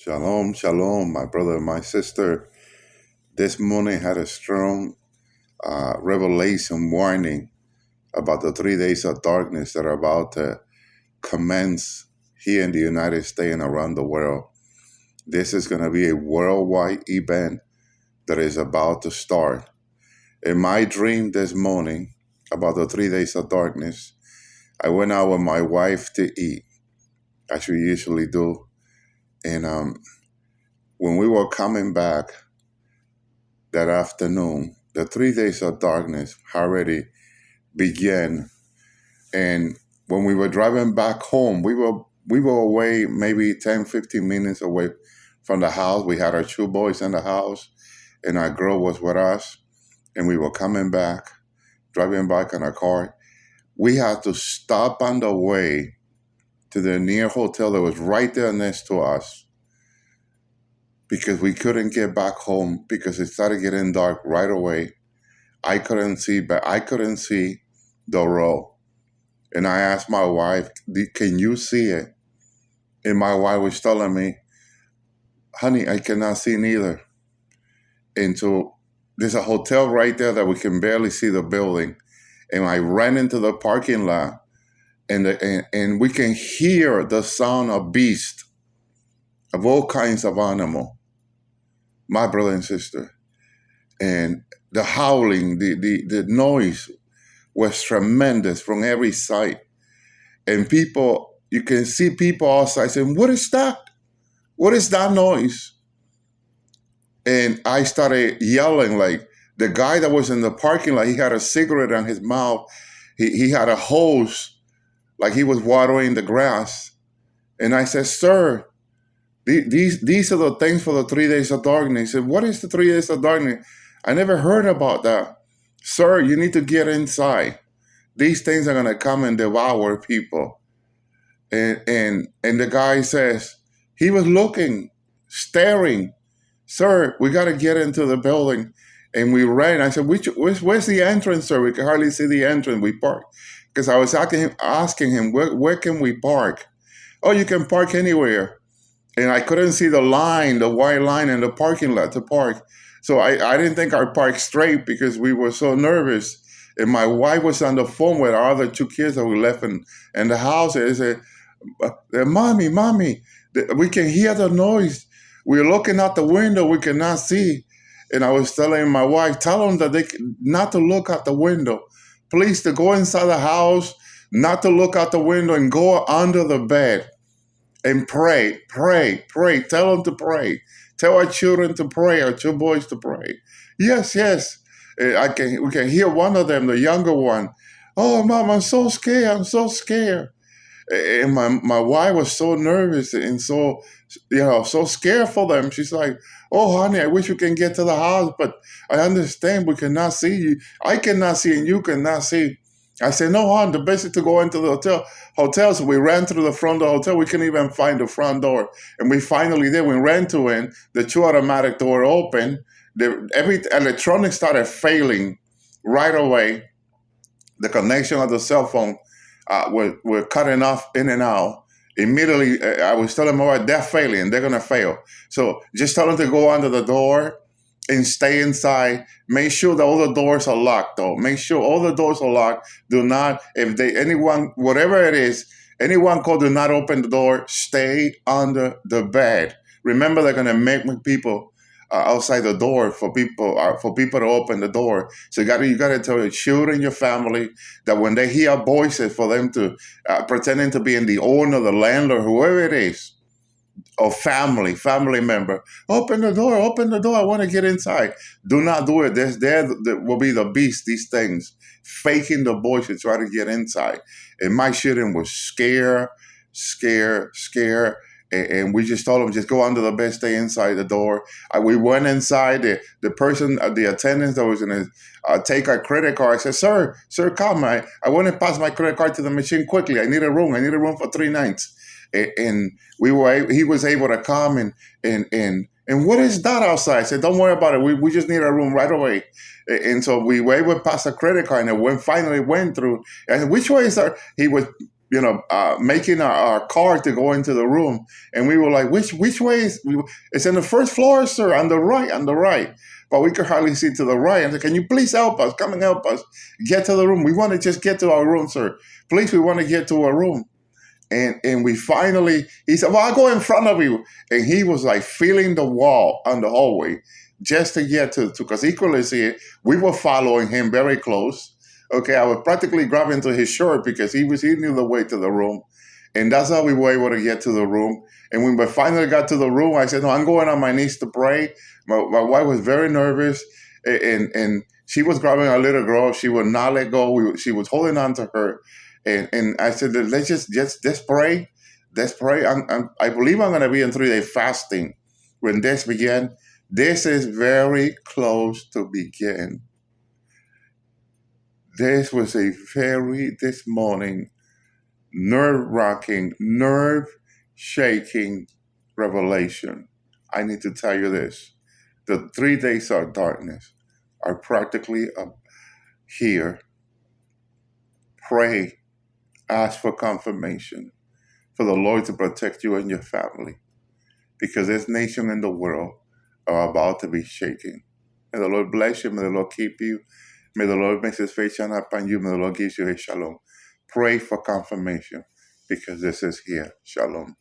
Shalom, shalom, my brother and my sister. This morning had a strong revelation warning about the 3 days of darkness that are about to commence here in the United States and around the world. This is going to be a worldwide event that is about to start. In my dream this morning about the 3 days of darkness, I went out with my wife to eat, as we usually do. And when we were coming back that afternoon, the 3 days of darkness already began. And when we were driving back home, we were away maybe 10, 15 minutes away from the house. We had our two boys in the house, and our girl was with us. And we were coming back, driving back in our car. We had to stop on the way to the near hotel that was right there next to us, because we couldn't get back home because it started getting dark right away. I couldn't see the road. And I asked my wife, can you see it? And my wife was telling me, honey, I cannot see neither. And so there's a hotel right there that we can barely see the building. And I ran into the parking lot, and we can hear the sound of beasts, of all kinds of animal, my brother and sister. And the howling, the noise was tremendous from every side. And people, you can see people outside saying, what is that? What is that noise? And I started yelling, like the guy that was in the parking lot, he had a cigarette on his mouth. He had a hose, like he was watering the grass. And I said, sir, these are the things for the 3 days of darkness. He said, what is the 3 days of darkness? I never heard about that. Sir, you need to get inside. These things are going to come and devour people. And the guy says, he was looking, staring. Sir, we got to get into the building. And we ran. I said, where's the entrance, sir? We can hardly see the entrance. We parked. Because I was asking him, where can we park? Oh, you can park anywhere. And I couldn't see the line, the white line in the parking lot to park. So I didn't think I parked straight because we were so nervous. And my wife was on the phone with our other two kids that we left in the house. And they said, Mommy, we can hear the noise. We're looking out the window. We cannot see. And I was telling my wife, tell them that they not to look out the window. Please, to go inside the house, not to look out the window, and go under the bed and pray. Tell them to pray. Tell our children to pray, our two boys to pray. Yes. We can hear one of them, the younger one. Oh, Mom, I'm so scared. And my wife was so nervous and so scared for them. She's like, oh, honey, I wish we can get to the house, but I understand we cannot see you. I cannot see and you cannot see. I said, no, hon, the best is to go into the hotel. So we ran through the front of the hotel. We couldn't even find the front door. And we finally did. We ran to it. The two automatic door opened. Every electronics started failing right away. The connection of the cell phone were cutting off in and out. Immediately, I was telling my wife, they're failing. They're going to fail. So just tell them to go under the door and stay inside. Make sure that all the doors are locked, though. Make sure all the doors are locked. Do not, whatever it is, anyone called, do not open the door. Stay under the bed. Remember, they're going to make people outside the door for people to open the door. So you got to tell your children, your family, that when they hear voices, for them to pretending to be in the owner, the landlord, whoever it is, or family member, open the door, I want to get inside. Do not do it. There will be the beast, these things, faking the voice to try to get inside. And my children were scared. And we just told them, just go under the bed, stay inside the door. We went inside. The person, the attendant that was going to take our credit card, said, sir, come. I want to pass my credit card to the machine quickly. I need a room for 3 nights. And he was able to come and what is that outside? I said, don't worry about it. We just need a room right away. And so we were able to pass a credit card, and finally went through. And which way is that? He was, making our car to go into the room. And we were like, which way is, it's in the first floor, sir, on the right, on the right. But we could hardly see to the right. I said, can you please help us? Come and help us get to the room. We want to just get to our room, sir. Please, we want to get to our room. And we finally, he said, well, I'll go in front of you. And he was like feeling the wall on the hallway just to get to, because he couldn't see it. We were following him very close. Okay, I was practically grabbing to his shirt because he knew the way to the room. And that's how we were able to get to the room. And when we finally got to the room, I said, no, I'm going on my knees to pray. My wife was very nervous, and she was grabbing our little girl. She would not let go. She was holding on to her. And I said, let's just pray. Let's pray. I believe I'm going to be in 3-day fasting when this began. This is very close to begin. This was this morning, nerve-wracking, nerve-shaking revelation. I need to tell you this. The 3 days of darkness are practically here. Pray. Ask for confirmation for the Lord to protect you and your family, because this nation and the world are about to be shaken. May the Lord bless you. May the Lord keep you. May the Lord make his face shine upon you. May the Lord give you a shalom. Pray for confirmation, because this is here. Shalom.